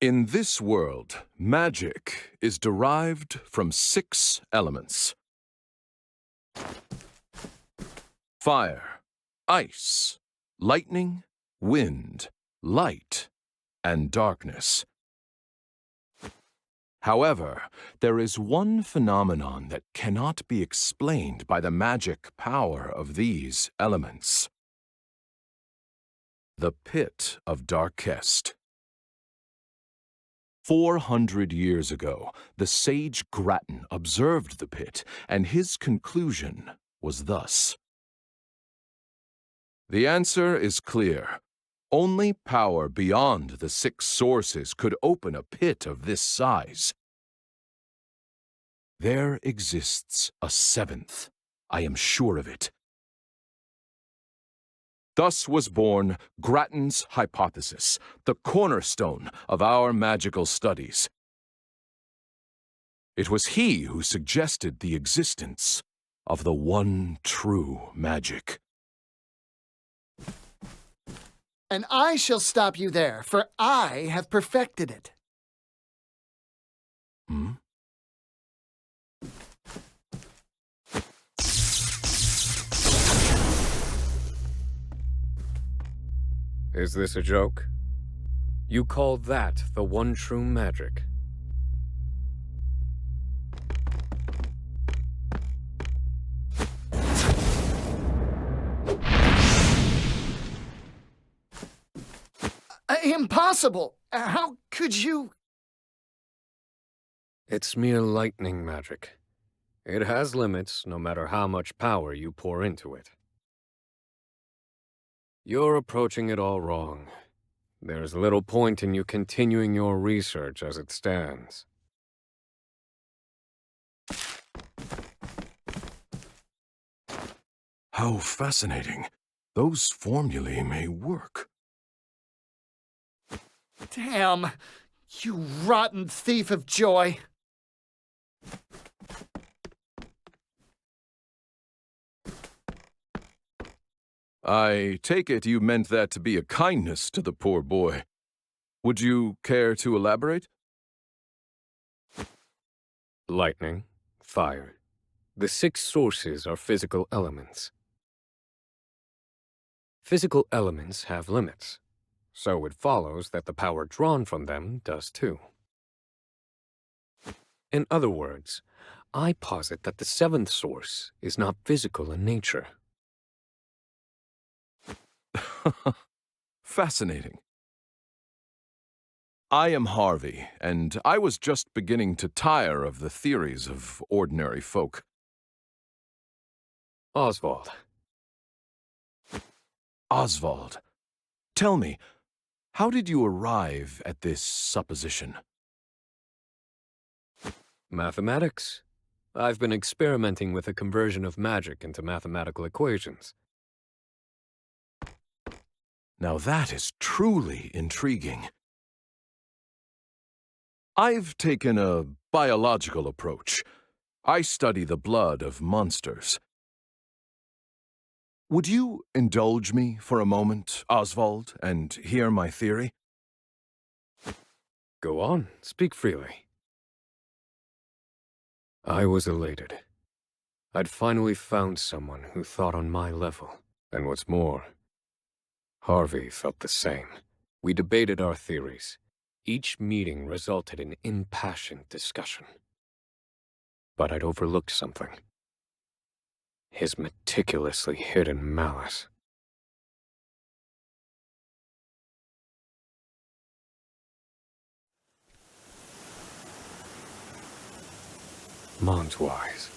In this world, magic is derived from 6 elements: fire, ice, lightning, wind, light, and darkness. However, there is one phenomenon that cannot be explained by the magic power of these elements: the Pit of Darkest. 400 years ago, the sage Grattan observed the pit, and his conclusion was thus. The answer is clear. Only power beyond the 6 sources could open a pit of this size. There exists a 7th. I am sure of it. Thus was born Grattan's hypothesis, the cornerstone of our magical studies. It was he who suggested the existence of the one true magic. And I shall stop you there, for I have perfected it. Is this a joke? You call that the one true magic? Impossible! How could you? It's mere lightning magic. It has limits, no matter how much power you pour into it. You're approaching it all wrong. There's little point in you continuing your research as it stands. How fascinating. Those formulae may work. Damn! You rotten thief of joy! I take it you meant that to be a kindness to the poor boy. Would you care to elaborate? Lightning, fire. The 6 sources are physical elements. Physical elements have limits, so it follows that the power drawn from them does too. In other words, I posit that the 7th source is not physical in nature. Fascinating. I am Harvey, and I was just beginning to tire of the theories of ordinary folk. Oswald. Oswald, tell me, how did you arrive at this supposition? Mathematics. I've been experimenting with the conversion of magic into mathematical equations. Now that is truly intriguing. I've taken a biological approach. I study the blood of monsters. Would you indulge me for a moment, Oswald, and hear my theory? Go on, speak freely. I was elated. I'd finally found someone who thought on my level, and what's more, Harvey felt the same. We debated our theories. Each meeting resulted in impassioned discussion. But I'd overlooked something. His meticulously hidden malice. Montwise.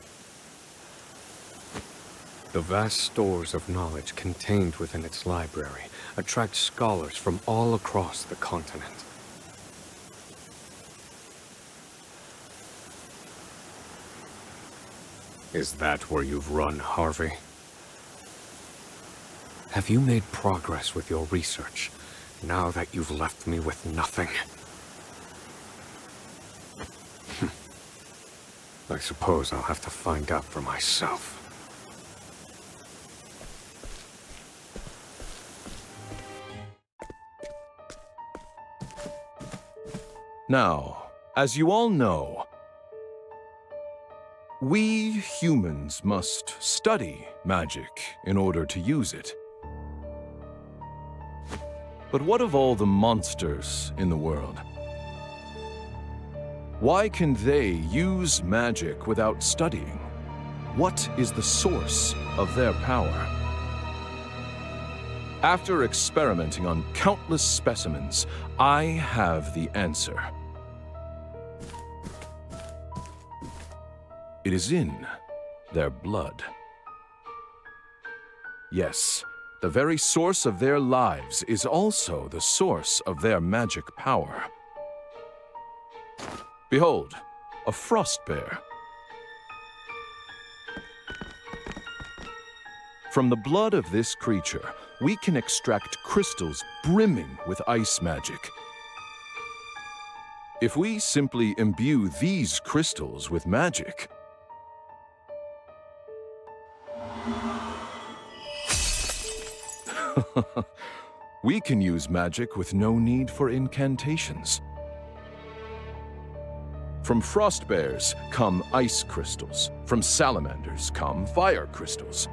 The vast stores of knowledge contained within its library attract scholars from all across the continent. Is that where you've run, Harvey? Have you made progress with your research, now that you've left me with nothing? I suppose I'll have to find out for myself. Now, as you all know, we humans must study magic in order to use it. But what of all the monsters in the world? Why can they use magic without studying? What is the source of their power? After experimenting on countless specimens, I have the answer. It is in their blood. Yes, the very source of their lives is also the source of their magic power. Behold, a frost bear. From the blood of this creature, we can extract crystals brimming with ice magic. If we simply imbue these crystals with magic, we can use magic with no need for incantations. From frost bears come ice crystals. From salamanders come fire crystals.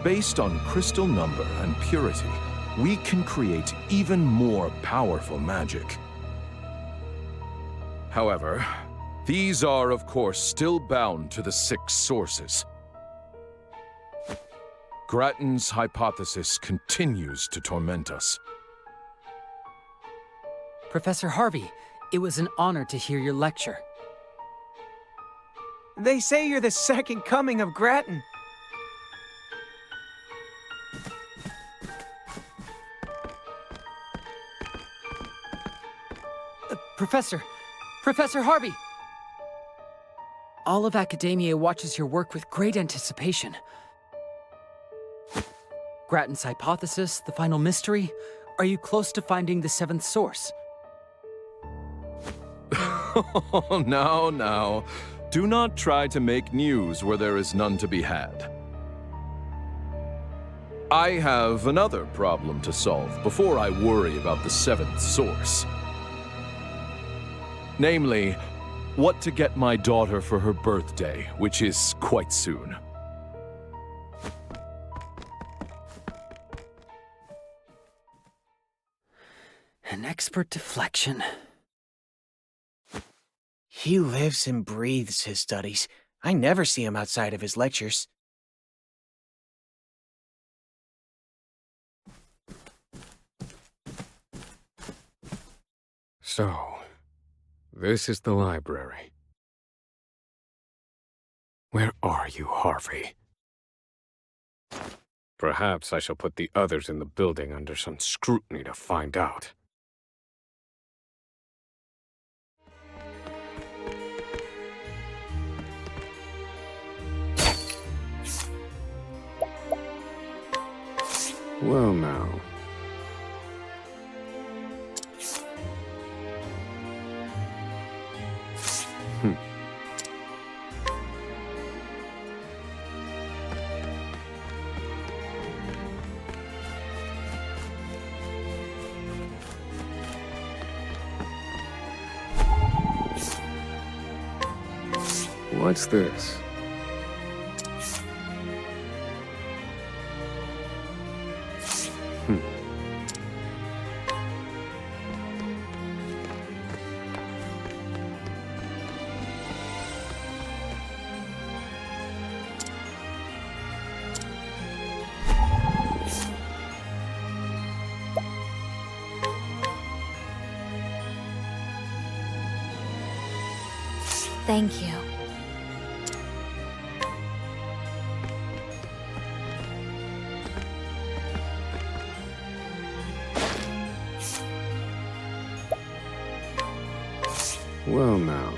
Based on crystal number and purity, we can create even more powerful magic. However, these are, of course, still bound to the 6 sources. Grattan's hypothesis continues to torment us. Professor Harvey, it was an honor to hear your lecture. They say you're the second coming of Grattan. Professor Harvey! All of academia watches your work with great anticipation. Grattan's hypothesis, the final mystery? Are you close to finding the 7th source? Oh, now. Do not try to make news where there is none to be had. I have another problem to solve before I worry about the 7th source. Namely, what to get my daughter for her birthday, which is quite soon. An expert deflection. He lives and breathes his studies. I never see him outside of his lectures. So, this is the library. Where are you, Harvey? Perhaps I shall put the others in the building under some scrutiny to find out. Well now. What's this? Thank you. Well now.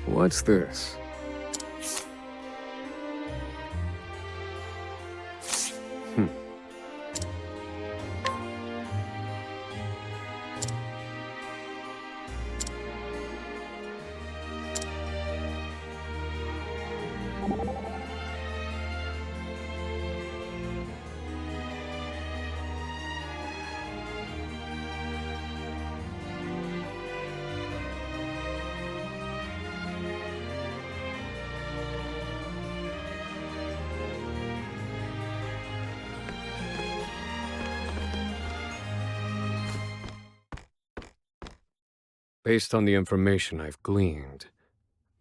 What's this? Based on the information I've gleaned,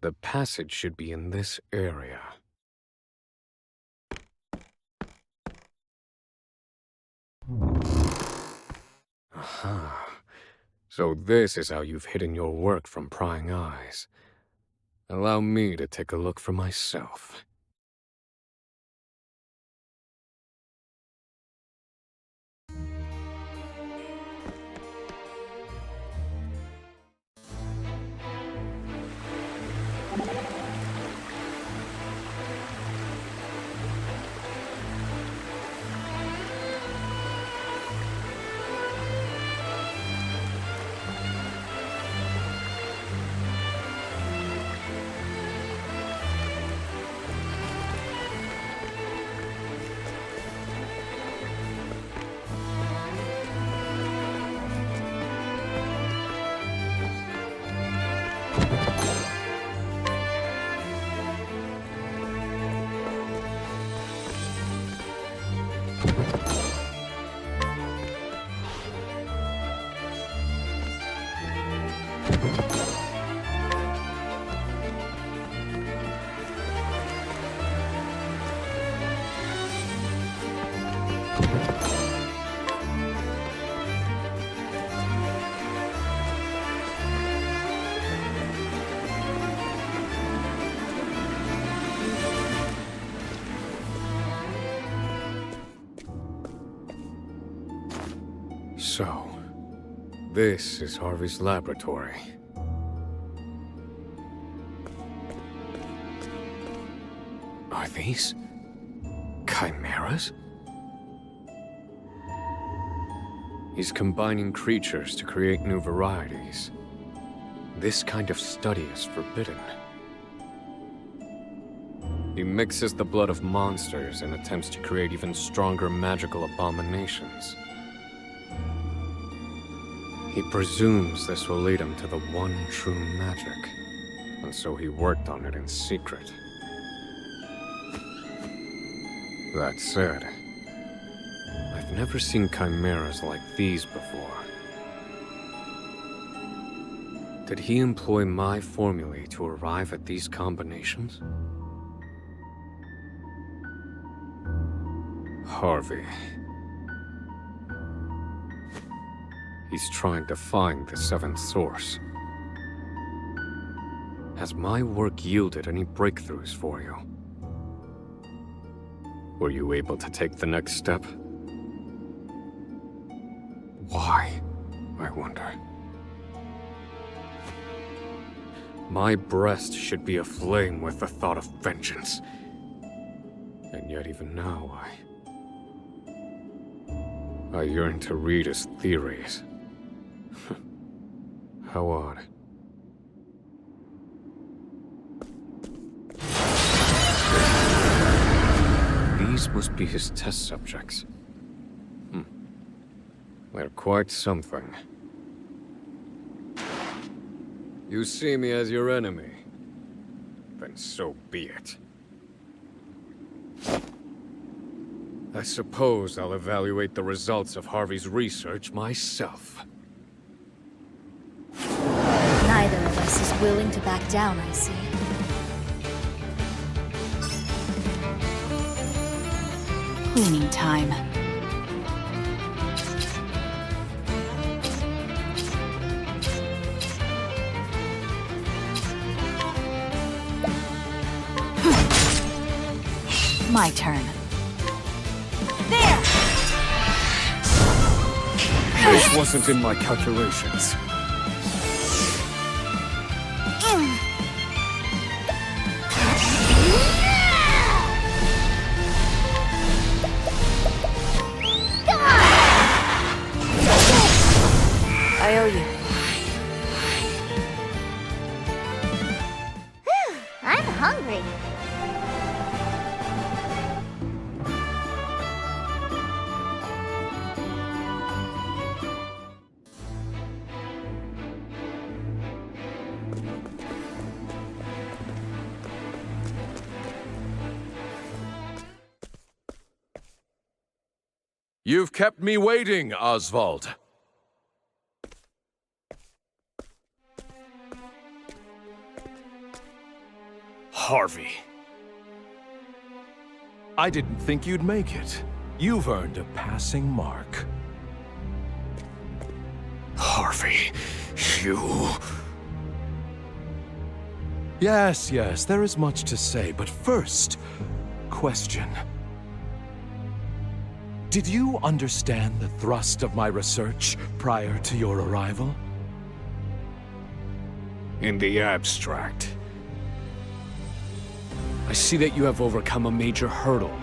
the passage should be in this area. Aha. So this is how you've hidden your work from prying eyes. Allow me to take a look for myself. So, this is Harvey's laboratory. Are these chimeras? He's combining creatures to create new varieties. This kind of study is forbidden. He mixes the blood of monsters and attempts to create even stronger magical abominations. He presumes this will lead him to the one true magic, and so he worked on it in secret. That said, I've never seen chimeras like these before. Did he employ my formulae to arrive at these combinations? Harvey. He's trying to find the seventh source. Has my work yielded any breakthroughs for you? Were you able to take the next step? Why, I wonder? My breast should be aflame with the thought of vengeance. And yet even now, I yearn to read his theories. How odd. These must be his test subjects. They're quite something. You see me as your enemy. Then so be it. I suppose I'll evaluate the results of Harvey's research myself. Neither of us is willing to back down, I see. Cleaning time. My turn. There! This wasn't in my calculations. I owe you. I'm hungry. You've kept me waiting, Oswald. Harvey. I didn't think you'd make it. You've earned a passing mark. Harvey, you... Yes, there is much to say, but first, question. Did you understand the thrust of my research prior to your arrival? In the abstract. I see that you have overcome a major hurdle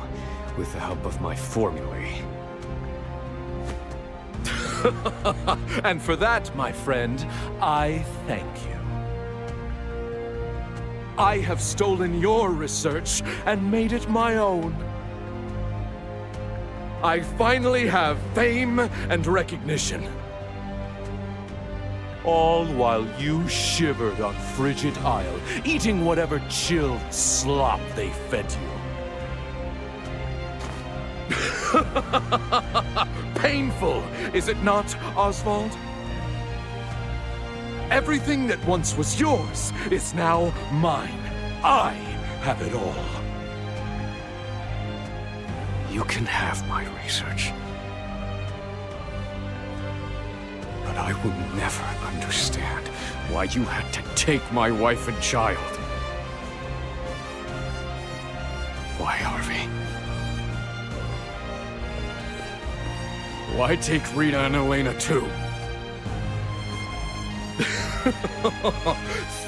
with the help of my formulae. And for that, my friend, I thank you. I have stolen your research and made it my own. I finally have fame and recognition. All while you shivered on Frigid Isle, eating whatever chilled slop they fed you. Painful, is it not, Oswald? Everything that once was yours is now mine. I have it all. You can have my research. But I will never understand why you had to take my wife and child. Why, Harvey? Why take Rita and Elena too?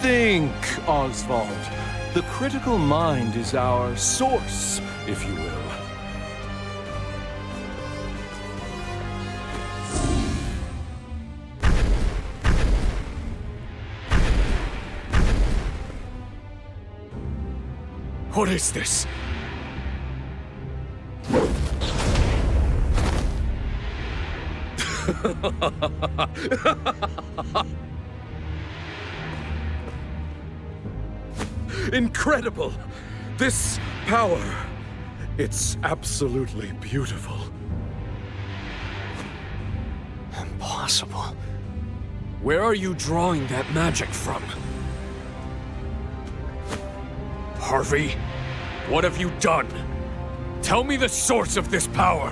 Think, Oswald. The critical mind is our source, if you will. What is this? Incredible! This power, it's absolutely beautiful. Impossible. Where are you drawing that magic from? Harvey, what have you done? Tell me the source of this power!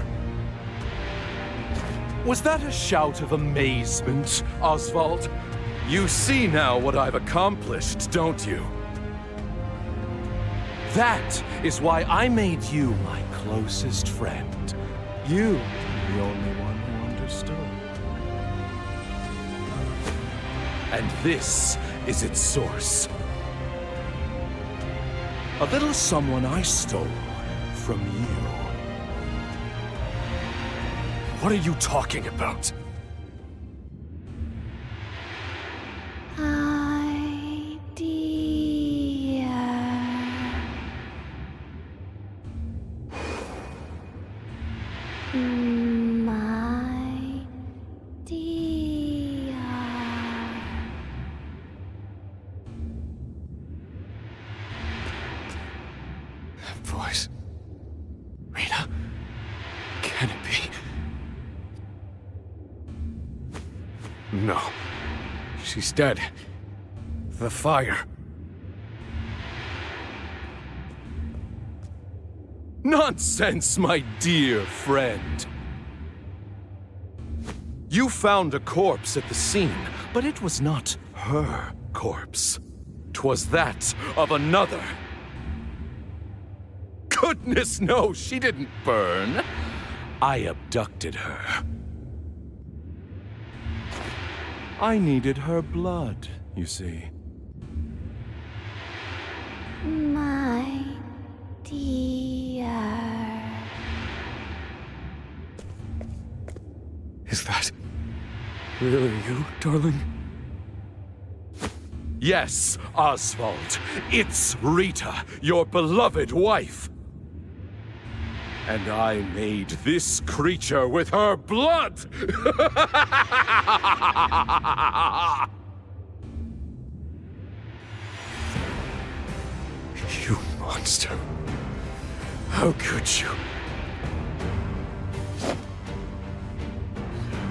Was that a shout of amazement, Oswald? You see now what I've accomplished, don't you? That is why I made you my closest friend. You, the only one who understood. And this is its source. A little someone I stole from you. What are you talking about? Voice. Rita? Can it be? No. She's dead. The fire. Nonsense, my dear friend. You found a corpse at the scene, but it was not her corpse. 'Twas that of another. Goodness, no, she didn't burn. I abducted her. I needed her blood, you see. My dear. Is that really you, darling? Yes, Oswald. It's Rita, your beloved wife. And I made this creature with her blood! You monster. How could you?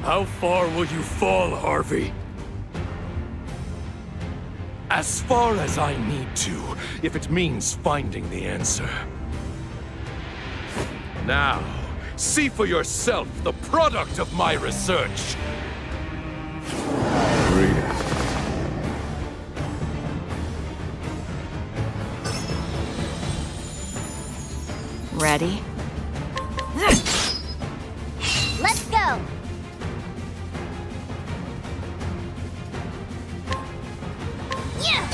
How far will you fall, Harvey? As far as I need to, if it means finding the answer. Now, see for yourself the product of my research. Read it. Ready? Let's go! Yeah!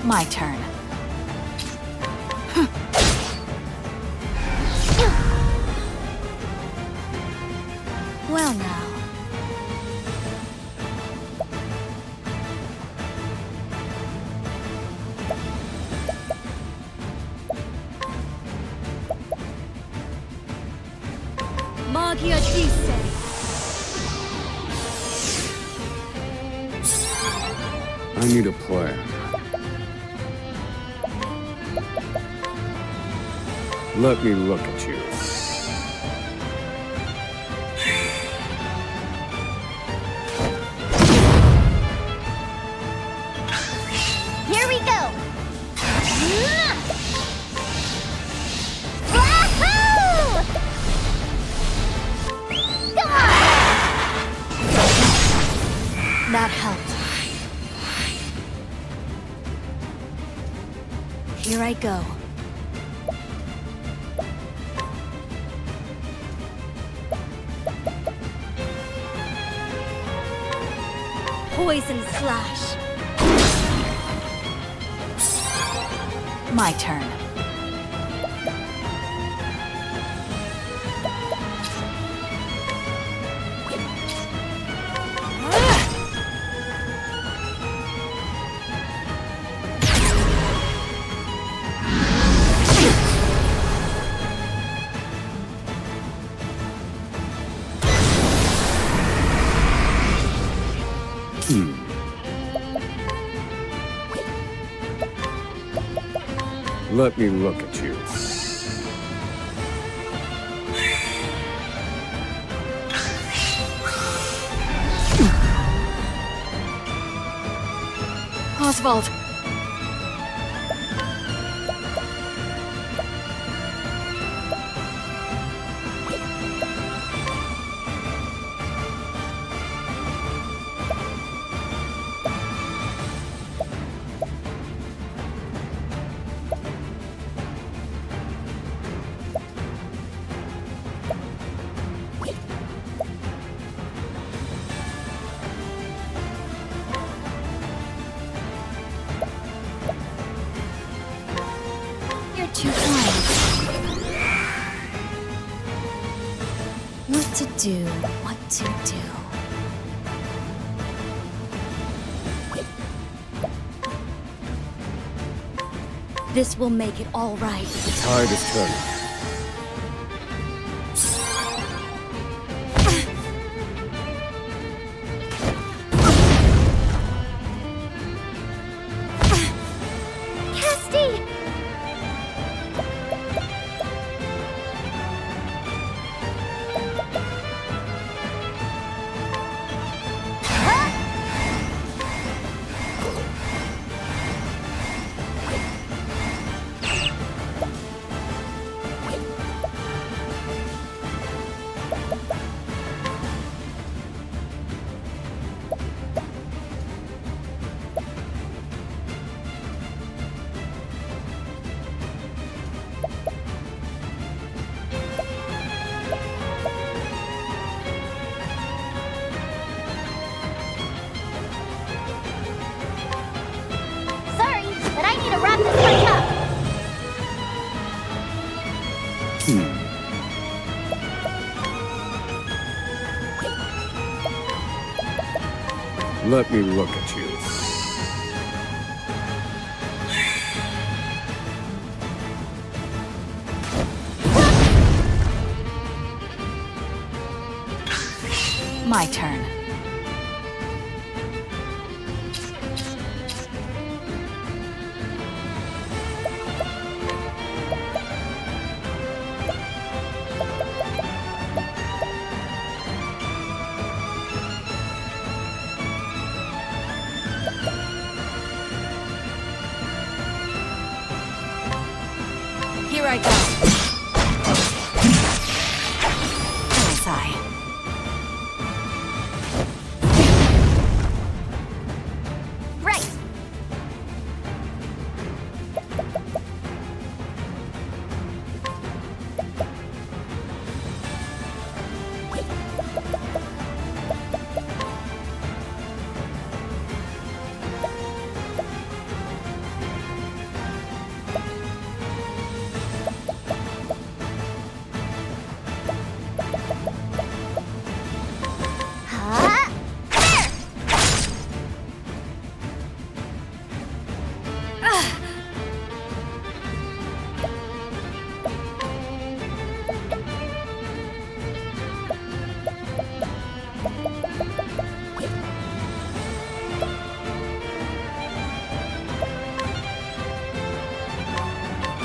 My turn. Well now. Magia Dise. I need a plan. Let me look at you. Here we go! Wahoo! Come on! That helped. Here I go. Poison slash. My turn. Let me look at you. Oswald. Too kind. What to do, what to do. This will make it all right. The tide is turning. Let me look at you. My turn.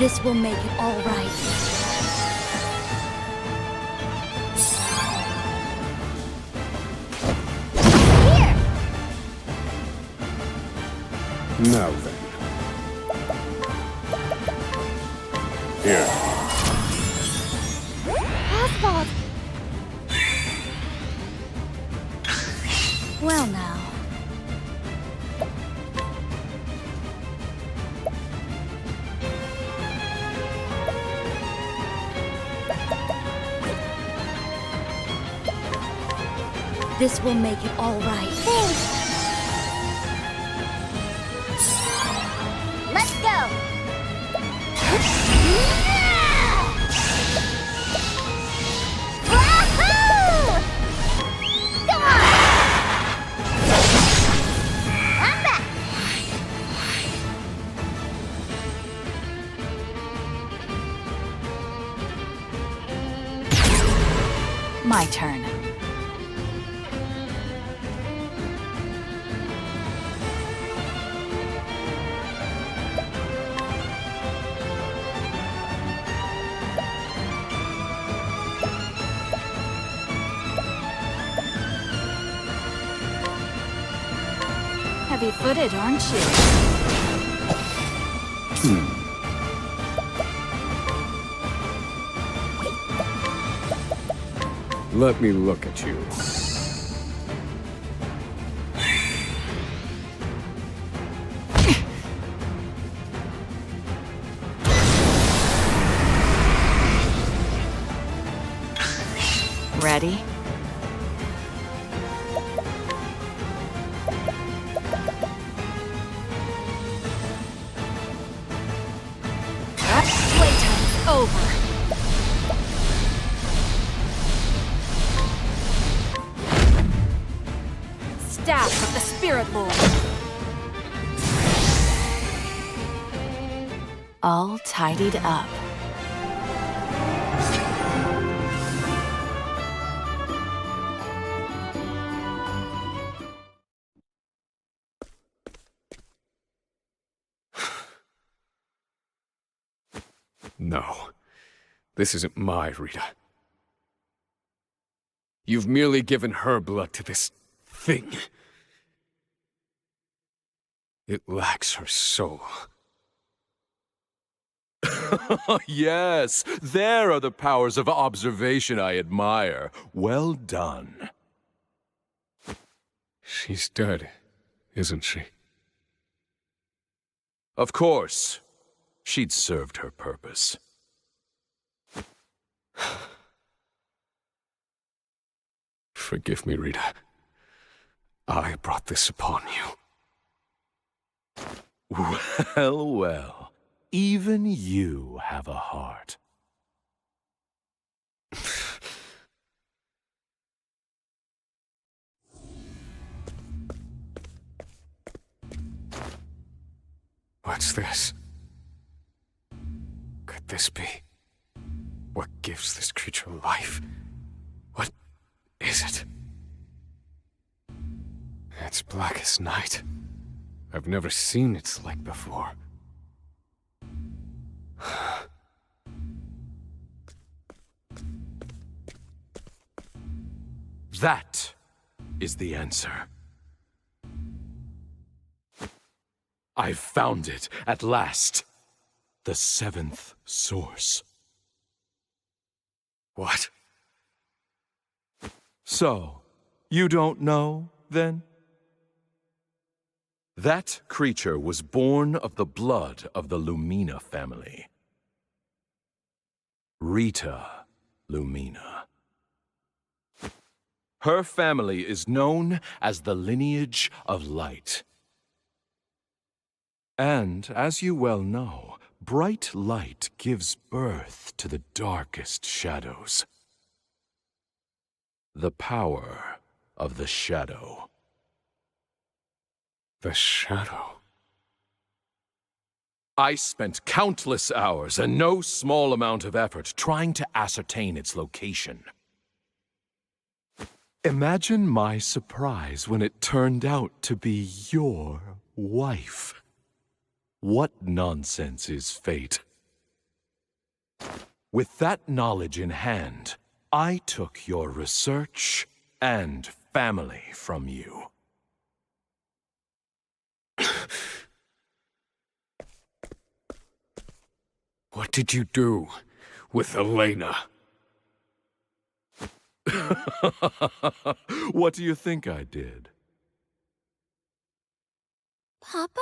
This will make it all right. Here! Now then. Here. Oswald! Well now. This will make it all right. Thanks! Let's go! Wahoo! Come on! I'm back! My turn. Heavy-footed, aren't you? Let me look at you. Ready? Playtime's over. Staff of the Spirit Lord. All tidied up. No. This isn't my Rita. You've merely given her blood to this thing. It lacks her soul. Yes, there are the powers of observation I admire. Well done. She's dead, isn't she? Of course. She'd served her purpose. Forgive me, Rita. I brought this upon you. Well, well. Even you have a heart. What's this? Could this be? What gives this creature life? What is it? It's black as night. I've never seen its like before. That is the answer. I've found it at last. The seventh source. What? So, you don't know, then? That creature was born of the blood of the Lumina family. Rita Lumina. Her family is known as the lineage of light. And, as you well know, bright light gives birth to the darkest shadows. The power of the shadow. The shadow. I spent countless hours and no small amount of effort trying to ascertain its location. Imagine my surprise when it turned out to be your wife. What nonsense is fate? With that knowledge in hand, I took your research and family from you. What did you do with Elena? What do you think I did? Papa?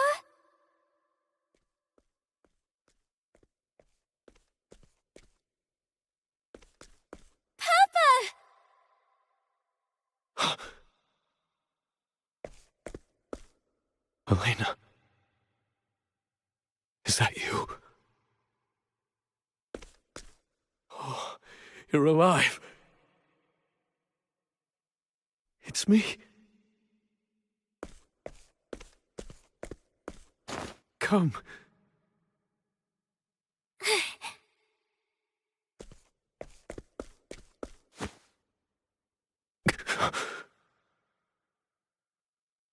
Elena? Is that you? Oh, you're alive. It's me. Come.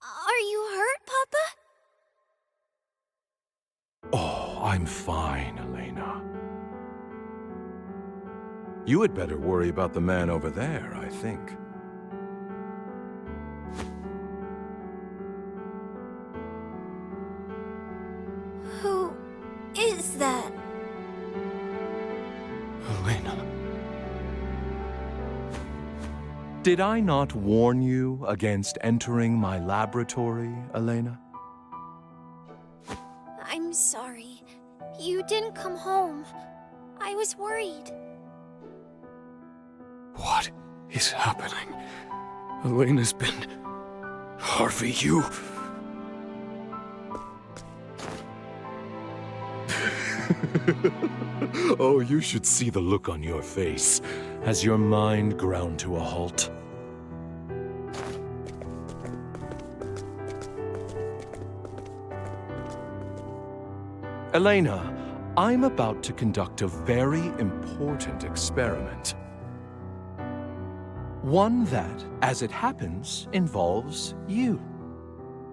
Are you hurt, Papa? Oh, I'm fine, Elena. You had better worry about the man over there, I think. Who is that? Elena. Did I not warn you against entering my laboratory, Elena? I'm sorry. You didn't come home. I was worried. What is happening? Elena's been... Harvey, you... Oh, you should see the look on your face as your mind ground to a halt. Elena, I'm about to conduct a very important experiment. One that, as it happens, involves you.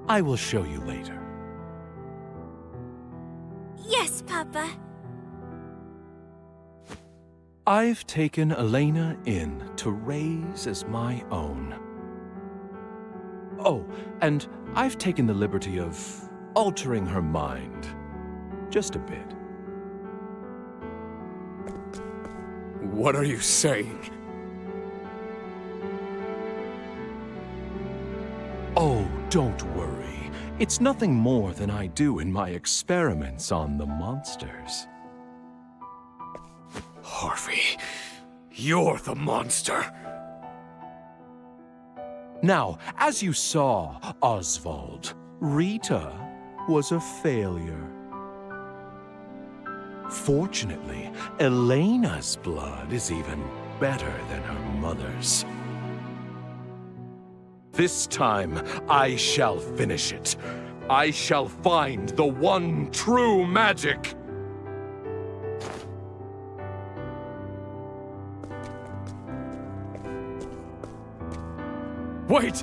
I will show you later. Yes, Papa. I've taken Elena in to raise as my own. Oh, and I've taken the liberty of altering her mind. Just a bit. What are you saying? Oh, don't worry. It's nothing more than I do in my experiments on the monsters. Harvey, you're the monster. Now, as you saw, Oswald, Rita was a failure. Fortunately, Elena's blood is even better than her mother's. This time, I shall finish it. I shall find the one true magic. Wait!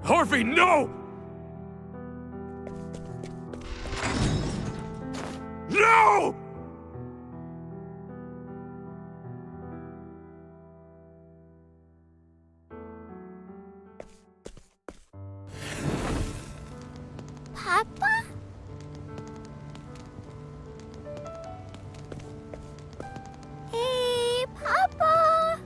Harvey, no! No! Papa? Hey, Papa!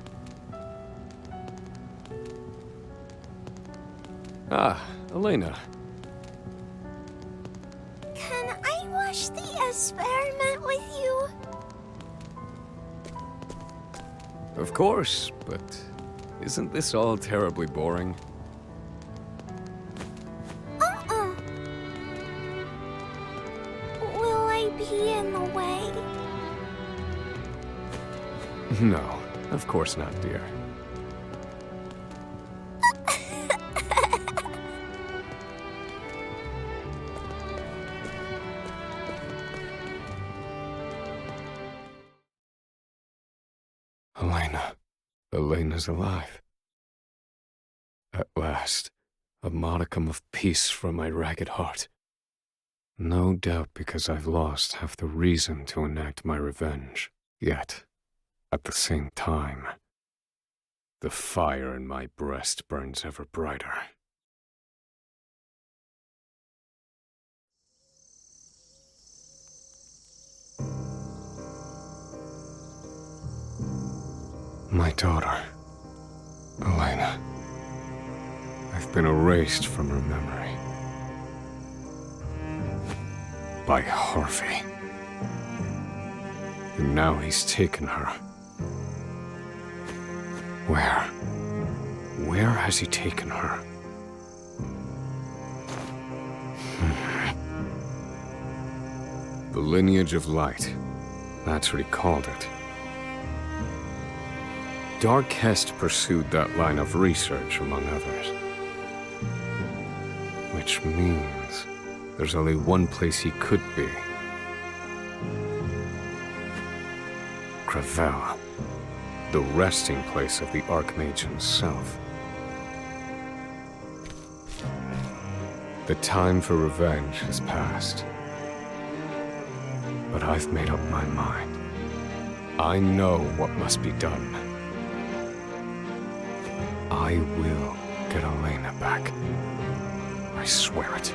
Ah, Elena. Can I watch the experiment with you? Of course, but isn't this all terribly boring? Will I be in the way? No, of course not, dear. Elena's alive. At last, a modicum of peace from my ragged heart. No doubt because I've lost half the reason to enact my revenge. Yet, at the same time, the fire in my breast burns ever brighter. My daughter, Elena. I've been erased from her memory. By Harvey. And now he's taken her. Where has he taken her? The lineage of light. That's what he called it. Dark Hest pursued that line of research, among others. Which means there's only one place he could be. Gravel. The resting place of the Archmage himself. The time for revenge has passed. But I've made up my mind. I know what must be done. I will get Elena back. I swear it.